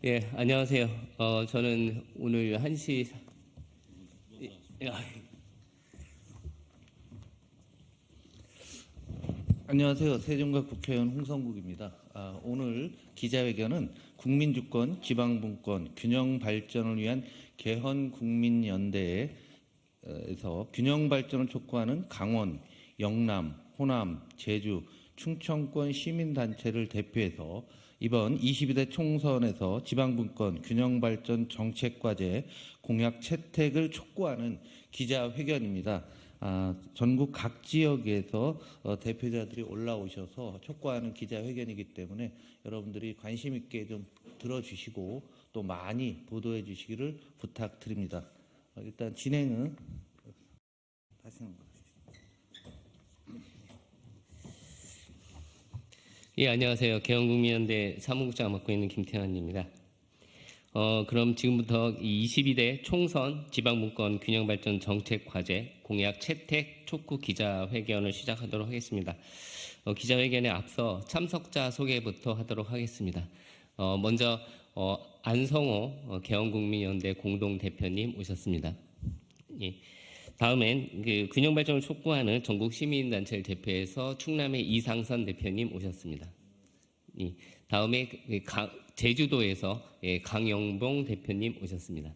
예, 안녕하세요. 저는 오늘 1시, 안녕하세요. 세종각 국회의원 홍성국입니다. 오늘 기자회견은 국민주권, 지방분권, 균형 발전을 위한 개헌국민연대에서 균형 발전을 촉구하는 강원, 영남, 호남, 제주, 충청권 시민단체를 대표해서 이번 22대 총선에서 지방분권, 균형발전 정책과제 공약 채택을 촉구하는 기자회견입니다. 전국 각 지역에서 대표자들이 올라오셔서 촉구하는 기자회견이기 때문에 여러분들이 관심 있게 좀 들어주시고 또 많이 보도해 주시기를 부탁드립니다. 일단 진행은 하시는 거죠. 예, 안녕하세요. 개헌국민연대 사무국장 맡고 있는 김태환입니다. 그럼 지금부터 이 22대 총선 지방분권 균형발전 정책과제 공약 채택 촉구 기자회견을 시작하도록 하겠습니다. 기자회견에 앞서 참석자 소개부터 하도록 하겠습니다. 먼저 안성호 개헌국민연대 공동대표님 오셨습니다. 예. 다음엔 균형발전을 촉구하는 전국 시민단체를 대표해서 충남의 이상선 대표님 오셨습니다. 예. 다음에 제주도에서 강영봉 대표님 오셨습니다.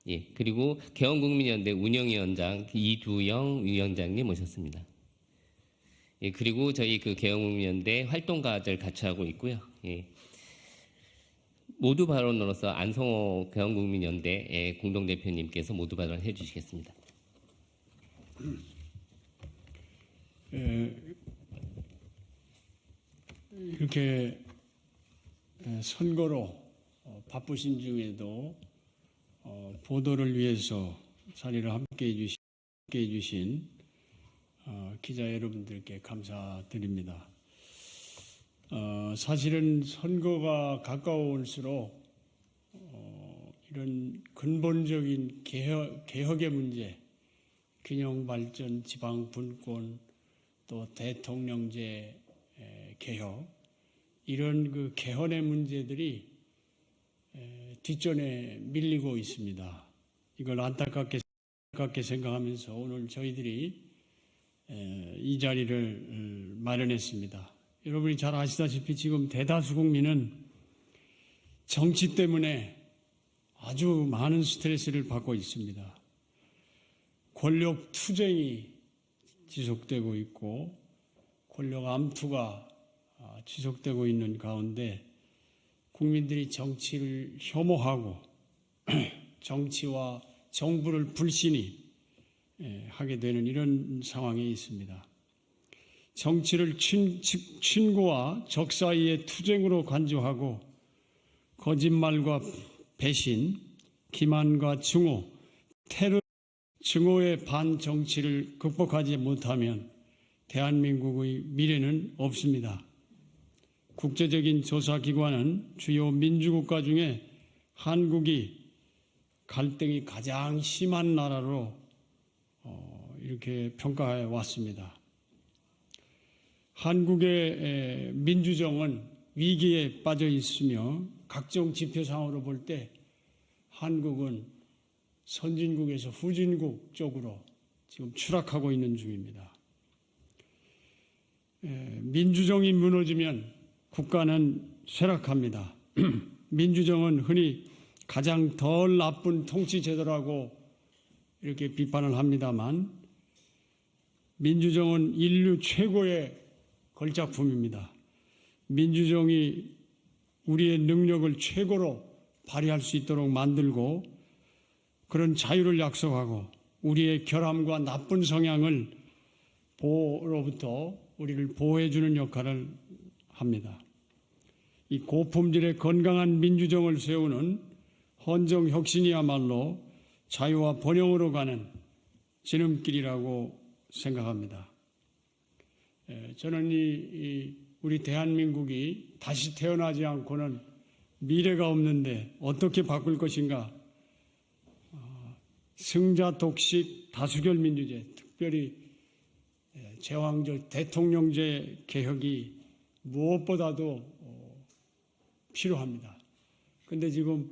예. 그리고 개헌국민연대 운영위원장 이두영 위원장님 오셨습니다. 예. 그리고 저희 개헌국민연대 활동가들 같이 하고 있고요. 예. 모두 발언으로서 안성호 개헌국민연대 공동대표님께서 모두 발언해 주시겠습니다. 이렇게 선거로 바쁘신 중에도 보도를 위해서 자리를 함께 해주신 기자 여러분들께 감사드립니다. 사실은 선거가 가까울수록 이런 근본적인 개혁의 문제, 균형발전, 지방분권, 또 대통령제 개혁, 이런 개헌의 문제들이 뒷전에 밀리고 있습니다. 이걸 안타깝게 생각하면서 오늘 저희들이 이 자리를 마련했습니다. 여러분이 잘 아시다시피 지금 대다수 국민은 정치 때문에 아주 많은 스트레스를 받고 있습니다. 권력 투쟁이 지속되고 있고 권력 암투가 지속되고 있는 가운데 국민들이 정치를 혐오하고 정치와 정부를 불신이 하게 되는 이런 상황에 있습니다. 정치를 친구와 적 사이의 투쟁으로 간주하고 거짓말과 배신, 기만과 증오, 테러, 증오의 반정치를 극복하지 못하면 대한민국의 미래는 없습니다. 국제적인 조사기관은 주요 민주국가 중에 한국이 갈등이 가장 심한 나라로 이렇게 평가해 왔습니다. 한국의 민주정은 위기에 빠져 있으며 각종 지표상으로 볼 때 한국은 선진국에서 후진국 쪽으로 지금 추락하고 있는 중입니다. 민주정이 무너지면 국가는 쇠락합니다. 민주정은 흔히 가장 덜 나쁜 통치제도라고 이렇게 비판을 합니다만 민주정은 인류 최고의 걸작품입니다. 민주정이 우리의 능력을 최고로 발휘할 수 있도록 만들고 그런 자유를 약속하고 우리의 결함과 나쁜 성향을 로부터 우리를 보호해주는 역할을 합니다. 이 고품질의 건강한 민주정을 세우는 헌정혁신이야말로 자유와 번영으로 가는 지름길이라고 생각합니다. 저는 우리 대한민국이 다시 태어나지 않고는 미래가 없는데 어떻게 바꿀 것인가? 승자 독식 다수결 민주제, 특별히 제왕적 대통령제 개혁이 무엇보다도 필요합니다. 근데 지금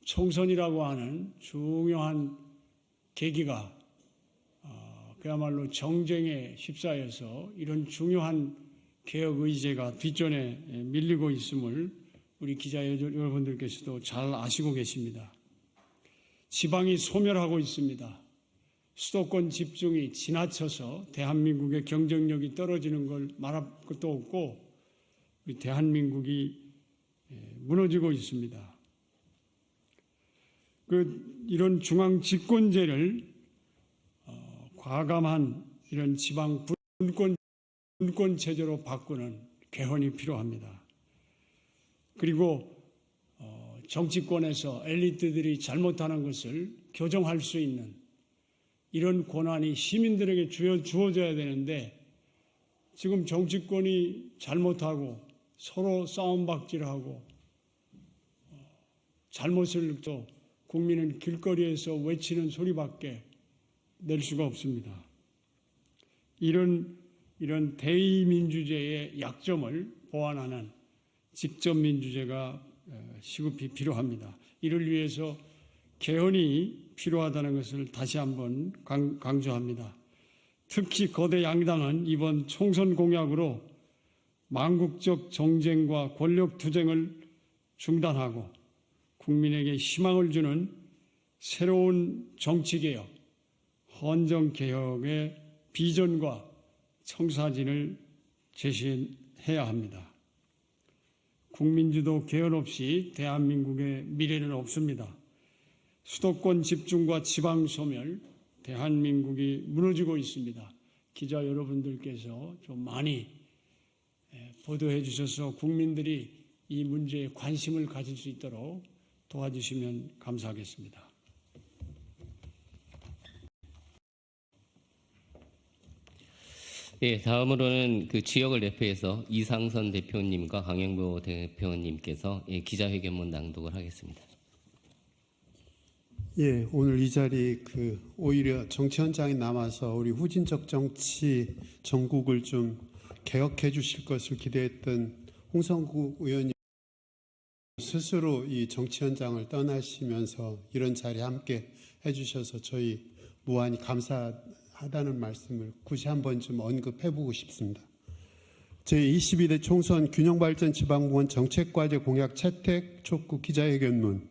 총선이라고 하는 중요한 계기가 그야말로 정쟁에 휩싸여서 이런 중요한 개혁 의제가 뒷전에 밀리고 있음을 우리 기자 여러분들께서도 잘 아시고 계십니다. 지방이 소멸하고 있습니다. 수도권 집중이 지나쳐서 대한민국의 경쟁력이 떨어지는 걸 말할 것도 없고 우리 대한민국이 무너지고 있습니다. 이런 중앙 집권제를 과감한 이런 지방 분권 체제로 바꾸는 개헌이 필요합니다. 그리고 정치권에서 엘리트들이 잘못하는 것을 교정할 수 있는 이런 권한이 시민들에게 주어져야 되는데 지금 정치권이 잘못하고 서로 싸움박질하고 잘못을 또 국민은 길거리에서 외치는 소리밖에 낼 수가 없습니다. 이런 대의민주제의 약점을 보완하는 직접민주제가 시급히 필요합니다. 이를 위해서 개헌이 필요하다는 것을 다시 한번 강조합니다. 특히 거대 양당은 이번 총선 공약으로 망국적 정쟁과 권력 투쟁을 중단하고 국민에게 희망을 주는 새로운 정치개혁, 헌정개혁의 비전과 청사진을 제시해야 합니다. 국민주도 개헌 없이 대한민국의 미래는 없습니다. 수도권 집중과 지방 소멸, 대한민국이 무너지고 있습니다. 기자 여러분들께서 좀 많이 보도해 주셔서 국민들이 이 문제에 관심을 가질 수 있도록 도와주시면 감사하겠습니다. 예, 다음으로는 그 지역을 대표해서 이상선 대표님과 강영보 대표님께서 기자회견문 낭독을 하겠습니다. 예, 오늘 이 자리 오히려 정치 현장에 남아서 우리 후진적 정치 전국을 좀 개혁해 주실 것을 기대했던 홍성국 의원님 스스로 이 정치 현장을 떠나시면서 이런 자리에 함께 해주셔서 저희 무한히 감사하다는 말씀을 굳이 한번 좀 언급해보고 싶습니다. 제22대 총선 균형발전 지방공원 정책과제 공약 채택 촉구 기자회견문.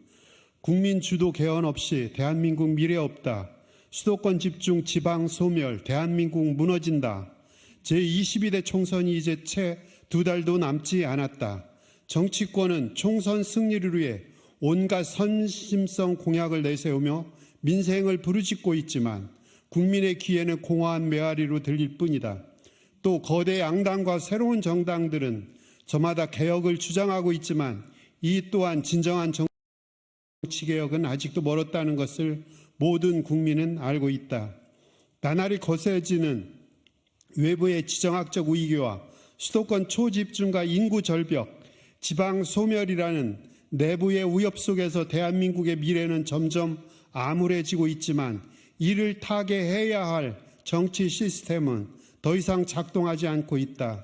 국민 주도 개헌 없이 대한민국 미래 없다. 수도권 집중 지방 소멸 대한민국 무너진다. 제22대 총선이 이제 채 2달도 남지 않았다. 정치권은 총선 승리를 위해 온갖 선심성 공약을 내세우며 민생을 부르짖고 있지만 국민의 귀에는 공허한 메아리로 들릴 뿐이다. 또 거대 양당과 새로운 정당들은 저마다 개혁을 주장하고 있지만 이 또한 진정한 정치개혁은 아직도 멀었다는 것을 모든 국민은 알고 있다. 나날이 거세지는 외부의 지정학적 위기와 수도권 초집중과 인구 절벽, 지방 소멸이라는 내부의 위협 속에서 대한민국의 미래는 점점 암울해지고 있지만 이를 타개해야 할 정치 시스템은 더 이상 작동하지 않고 있다.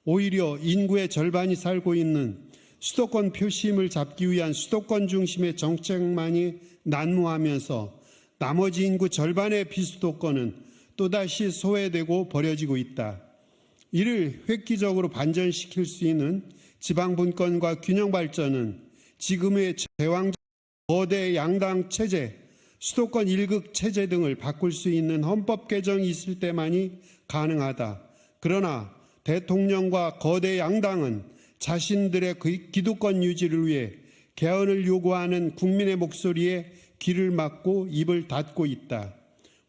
오히려 인구의 절반이 살고 있는 수도권 표심을 잡기 위한 수도권 중심의 정책만이 난무하면서 나머지 인구 절반의 비수도권은 또다시 소외되고 버려지고 있다. 이를 획기적으로 반전시킬 수 있는 지방분권과 균형발전은 지금의 제왕적 거대 양당 체제, 수도권 1극 체제 등을 바꿀 수 있는 헌법 개정이 있을 때만이 가능하다. 그러나 대통령과 거대 양당은 자신들의 기득권 유지를 위해 개헌을 요구하는 국민의 목소리에 귀를 막고 입을 닫고 있다.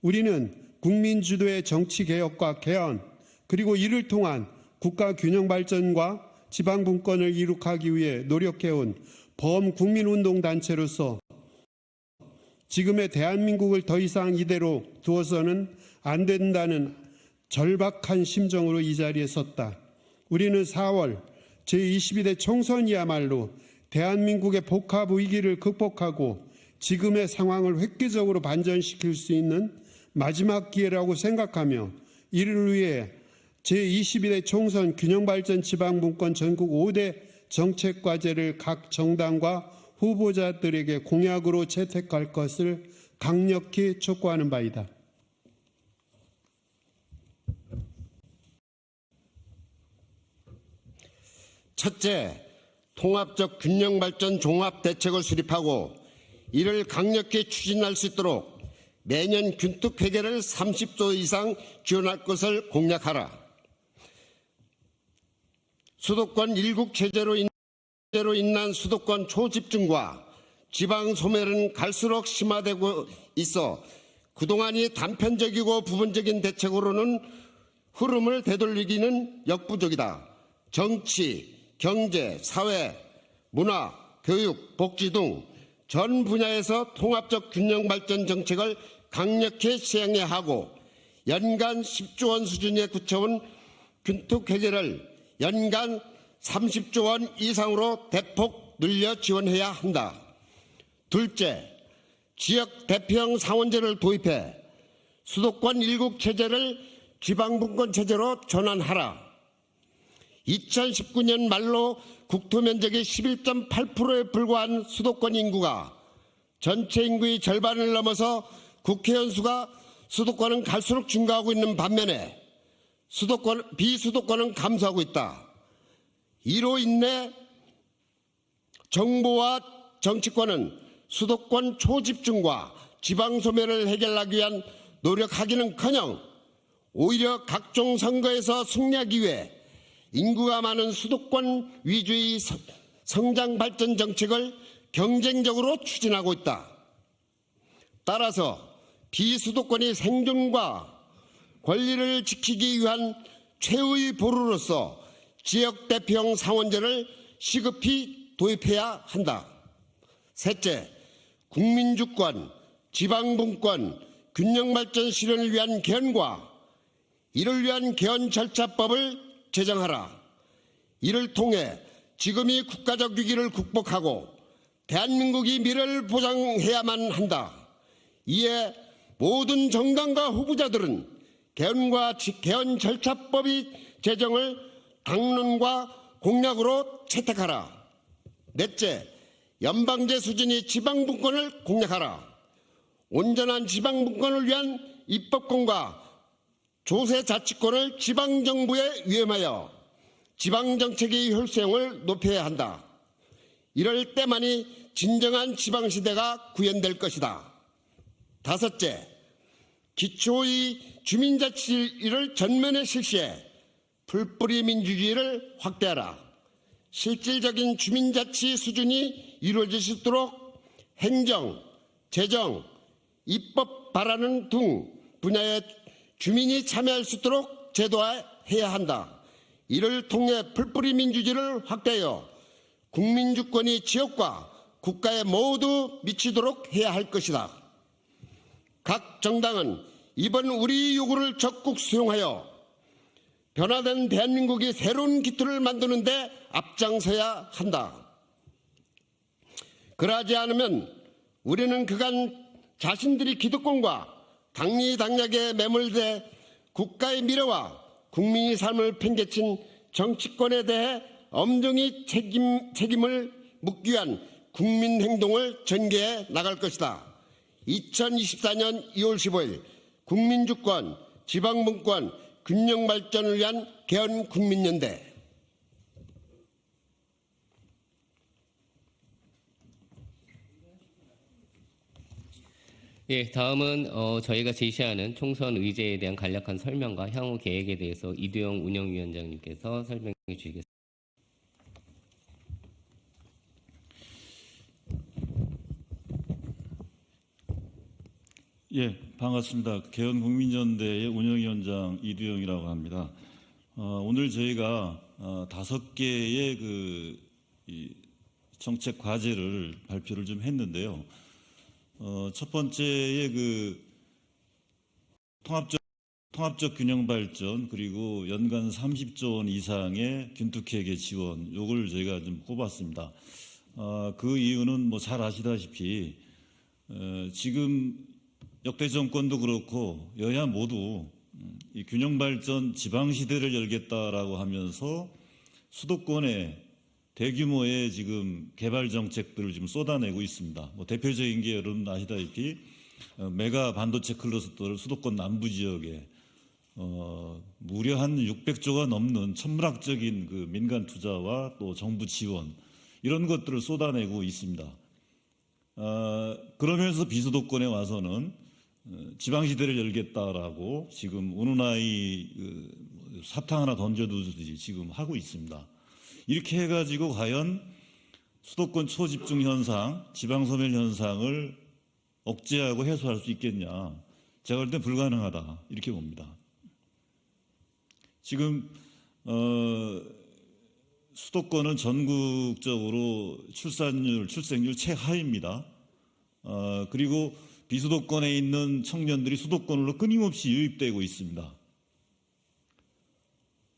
우리는 국민 주도의 정치 개혁과 개헌, 그리고 이를 통한 국가 균형 발전과 지방 분권을 이룩하기 위해 노력해온 범국민운동 단체로서 지금의 대한민국을 더 이상 이대로 두어서는 안 된다는 절박한 심정으로 이 자리에 섰다. 우리는 4월 제22대 총선이야말로 대한민국의 복합 위기를 극복하고 지금의 상황을 획기적으로 반전시킬 수 있는 마지막 기회라고 생각하며 이를 위해 제22대 총선 균형발전 지방분권 전국 5대 정책과제를 각 정당과 후보자들에게 공약으로 채택할 것을 강력히 촉구하는 바이다. 첫째, 통합적 균형발전 종합대책을 수립하고 이를 강력히 추진할 수 있도록 매년 균특회계를 30조 이상 지원할 것을 공약하라. 수도권 일국체제로 인한 수도권 초집중과 지방 소멸은 갈수록 심화되고 있어 그동안이 단편적이고 부분적인 대책으로는 흐름을 되돌리기는 역부족이다. 정치, 경제, 사회, 문화, 교육, 복지 등 전 분야에서 통합적 균형발전 정책을 강력히 시행해야 하고 연간 10조 원 수준의 구체원 균특회계를 연간 30조 원 이상으로 대폭 늘려 지원해야 한다. 둘째, 지역 대표형 상원제를 도입해 수도권 일국체제를 지방분권체제로 전환하라. 2019년 말로 국토 면적의 11.8%에 불과한 수도권 인구가 전체 인구의 절반을 넘어서 국회의원 수가 수도권은 갈수록 증가하고 있는 반면에 비수도권은 감소하고 있다. 이로 인해 정부와 정치권은 수도권 초집중과 지방소멸을 해결하기 위한 노력하기는커녕 오히려 각종 선거에서 승리하기 위해 인구가 많은 수도권 위주의 성장 발전 정책을 경쟁적으로 추진하고 있다. 따라서 비수도권의 생존과 권리를 지키기 위한 최후의 보루로서 지역 대표형 상원제를 시급히 도입해야 한다. 셋째, 국민주권, 지방분권, 균형발전 실현을 위한 개헌과 이를 위한 개헌 절차법을 제정하라. 이를 통해 지금의 국가적 위기를 극복하고 대한민국의 미래를 보장해야만 한다. 이에 모든 정당과 후보자들은 개헌과 개헌 절차법의 제정을 당론과 공약으로 채택하라. 넷째, 연방제 수준의 지방분권을 공약하라. 온전한 지방분권을 위한 입법권과 조세자치권을 지방정부에 위임하여 지방정책의 효율성을 높여야 한다. 이럴 때만이 진정한 지방시대가 구현될 것이다. 다섯째, 기초의 주민자치를 전면에 실시해 풀뿌리 민주주의를 확대하라. 실질적인 주민자치 수준이 이루어질 수 있도록 행정, 재정, 입법 발의하는 등 분야에 주민이 참여할 수 있도록 제도화해야 한다. 이를 통해 풀뿌리 민주주의를 확대하여 국민주권이 지역과 국가에 모두 미치도록 해야 할 것이다. 각 정당은 이번 우리 요구를 적극 수용하여 변화된 대한민국이 새로운 기틀을 만드는 데 앞장서야 한다. 그러하지 않으면 우리는 그간 자신들이 기득권과 당리당략에 매몰돼 국가의 미래와 국민의 삶을 팽개친 정치권에 대해 엄정히 책임을 묻기 위한 국민행동을 전개해 나갈 것이다. 2024년 2월 15일 국민주권, 지방분권, 균형발전을 위한 개헌국민연대. 예, 다음은 저희가 제시하는 총선 의제에 대한 간략한 설명과 향후 계획에 대해서 이두영 운영위원장님께서 설명해 주시겠습니다. 예, 반갑습니다. 개헌국민연대의 운영위원장 이두영이라고 합니다. 오늘 저희가 5개의 이 정책 과제를 발표를 좀 했는데요. 첫 번째의 통합적 균형 발전, 그리고 연간 30조 원 이상의 균특회계 지원, 요걸 저희가 좀 꼽았습니다. 그 이유는 뭐 잘 아시다시피 지금 역대 정권도 그렇고 여야 모두 이 균형 발전 지방 시대를 열겠다라고 하면서 수도권에 대규모의 지금 개발 정책들을 지금 쏟아내고 있습니다. 뭐 대표적인 게 여러분 아시다시피 메가 반도체 클러스터를 수도권 남부 지역에 무려 한 600조가 넘는 천문학적인 그 민간 투자와 또 정부 지원 이런 것들을 쏟아내고 있습니다. 그러면서 비수도권에 와서는 지방시대를 열겠다라고 지금 운운하이 사탕 하나 던져두듯이 지금 하고 있습니다. 이렇게 해가지고 과연 수도권 초집중 현상, 지방소멸 현상을 억제하고 해소할 수 있겠냐? 제가 볼 때 불가능하다 이렇게 봅니다. 지금 수도권은 전국적으로 출생률 최하위입니다. 그리고 비수도권에 있는 청년들이 수도권으로 끊임없이 유입되고 있습니다.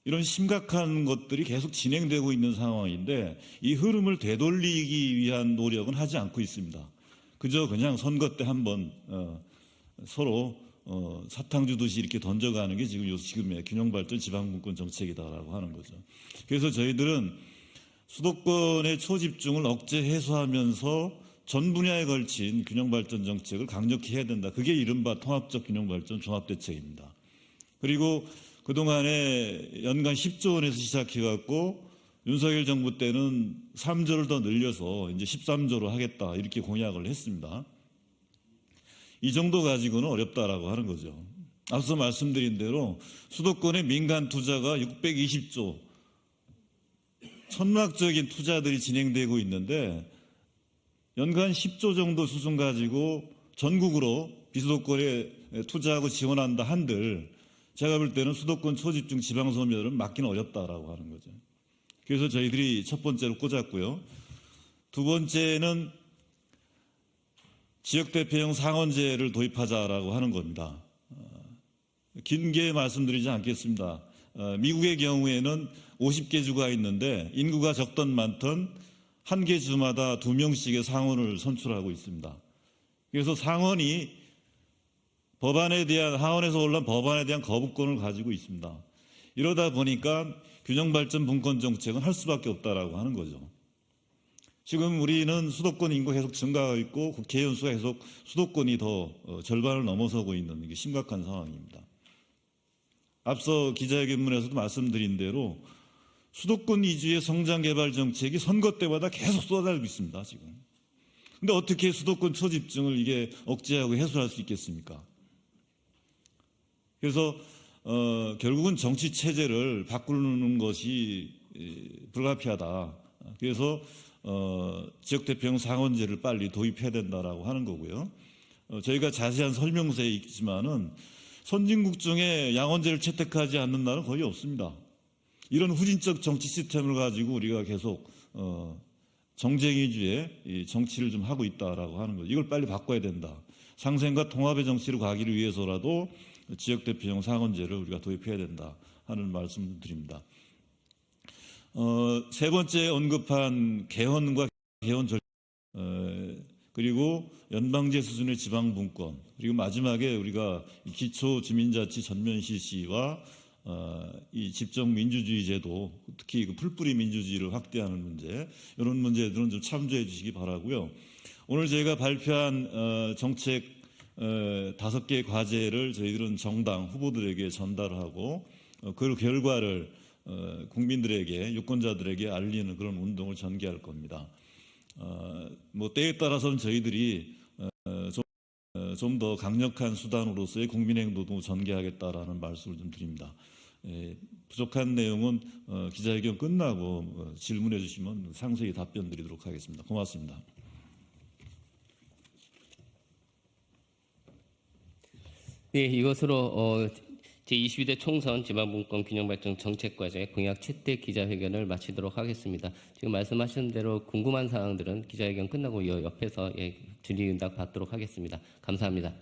이런 심각한 것들이 계속 진행되고 있는 상황인데 이 흐름을 되돌리기 위한 노력은 하지 않고 있습니다. 그저 그냥 선거 때 한번 서로 사탕 주듯이 이렇게 던져가는 게 지금의 균형발전 지방분권 정책이다라고 하는 거죠. 그래서 저희들은 수도권의 초집중을 억제 해소하면서 전 분야에 걸친 균형발전 정책을 강력히 해야 된다. 그게 이른바 통합적 균형발전 종합대책입니다. 그리고 그동안에 연간 10조 원에서 시작해갖고 윤석열 정부 때는 3조를 더 늘려서 이제 13조로 하겠다 이렇게 공약을 했습니다. 이 정도 가지고는 어렵다라고 하는 거죠. 앞서 말씀드린 대로 수도권의 민간 투자가 620조, 천문학적인 투자들이 진행되고 있는데 연간 10조 정도 수준 가지고 전국으로 비수도권에 투자하고 지원한다 한들 제가 볼 때는 수도권 초집중 지방소멸은 막기는 어렵다라고 하는 거죠. 그래서 저희들이 첫 번째로 꽂았고요. 두 번째는 지역대표형 상원제를 도입하자라고 하는 겁니다. 길게 말씀드리지 않겠습니다. 미국의 경우에는 50개 주가 있는데 인구가 적던 많던 한 개 주마다 2명씩의 상원을 선출하고 있습니다. 그래서 상원이 하원에서 올라온 법안에 대한 거부권을 가지고 있습니다. 이러다 보니까 균형발전 분권 정책은 할 수밖에 없다라고 하는 거죠. 지금 우리는 수도권 인구가 계속 증가하고 있고 국회의원 수가 계속 수도권이 더 절반을 넘어서고 있는 이게 심각한 상황입니다. 앞서 기자회견문에서도 말씀드린 대로 수도권 위주의 성장개발 정책이 선거 때마다 계속 쏟아지고 있습니다. 지금. 근데 어떻게 수도권 초집중을 이게 억제하고 해소할 수 있겠습니까? 그래서 결국은 정치 체제를 바꾸는 것이 불가피하다. 그래서 지역대표형 상원제를 빨리 도입해야 된다라고 하는 거고요. 저희가 자세한 설명서에 있지만은 선진국 중에 양원제를 채택하지 않는 나라는 거의 없습니다. 이런 후진적 정치 시스템을 가지고 우리가 계속 정쟁 위주의 이 정치를 좀 하고 있다라고 하는 거죠. 이걸 빨리 바꿔야 된다. 상생과 통합의 정치로 가기를 위해서라도 지역대표형 상원제를 우리가 도입해야 된다 하는 말씀을 드립니다. 세 번째 언급한 개헌과 개헌 절차 그리고 연방제 수준의 지방분권 그리고 마지막에 우리가 기초주민자치 전면 실시와 이 집정민주주의 제도 특히 그 풀뿌리 민주주의를 확대하는 문제 이런 문제들은 좀 참조해 주시기 바라고요. 오늘 저희가 발표한 정책 5개 과제를 저희들은 정당 후보들에게 전달하고 그 결과를 국민들에게 유권자들에게 알리는 그런 운동을 전개할 겁니다. 뭐 때에 따라서는 저희들이 좀 더 강력한 수단으로서의 국민행동도 전개하겠다라는 말씀을 좀 드립니다. 부족한 내용은 기자회견 끝나고 질문해 주시면 상세히 답변 드리도록 하겠습니다. 고맙습니다. 네, 이것으로 제22대 총선 지방분권 균형발전 정책과제 공약 채택 기자회견을 마치도록 하겠습니다. 지금 말씀하신 대로 궁금한 사항들은 기자회견 끝나고 옆에서 질의응답 받도록 하겠습니다. 감사합니다.